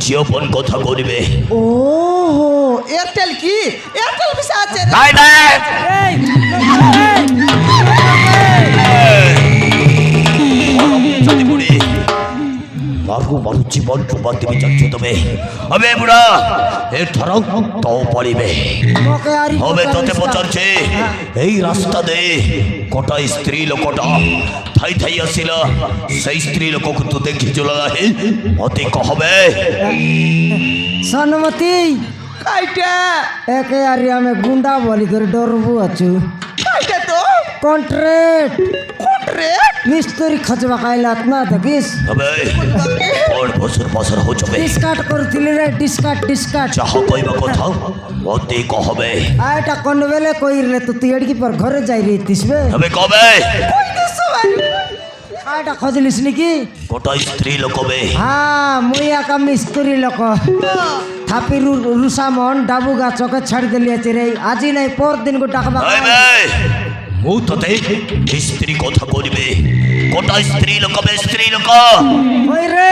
জীবন কথা করিবে। ও এয়ারটেল কি এয়ারটেল পিছে আছে নাই নাই যদি বুড়ি মারু মারু জীবন তোমার দিবে যাচ্ছ তুমি হবে বুড়া এ ধরাও তাও পারিবে হবে তোতে পচারছে এই রাস্তা দে কটা স্ত্রী লোকটা থাই থাই আসিল সেই স্ত্রী লোককে তো দেখি চলে যাবে অতি কহবে সনমতি কাইটা একে আরে আমি গুন্ডা বলি করে ডরবু আছু কাইটা তো কন্ট্রাক্ট কন্ট্রাক্ট মিস্ত্রি খচবা খাইলাত না দেখিস হবে ওর বছর বছর হয়ে যাবে ডিসকাট করছিলি রে ডিসকাট চাহ কইবা কথা অতি কহবে আইটা কোন বেলে কইরলে তো তুই এড়কি পর ঘরে যাই রে তিসবে হবে কবে কই দিছ ভাই আইটা খজলিস নাকি কটা স্ত্রী লোক হবে হ্যাঁ মুই একা মিস্ত্রি লোক থাপি রুসামন ডাবু গাছকে ছাড়ি দিলি আছে রে আজি নাই পর দিন গো ডাকবা মু তোতে স্ত্রী কথা করিবে কটা স্ত্রী লোক হবে স্ত্রী লোক ওই রে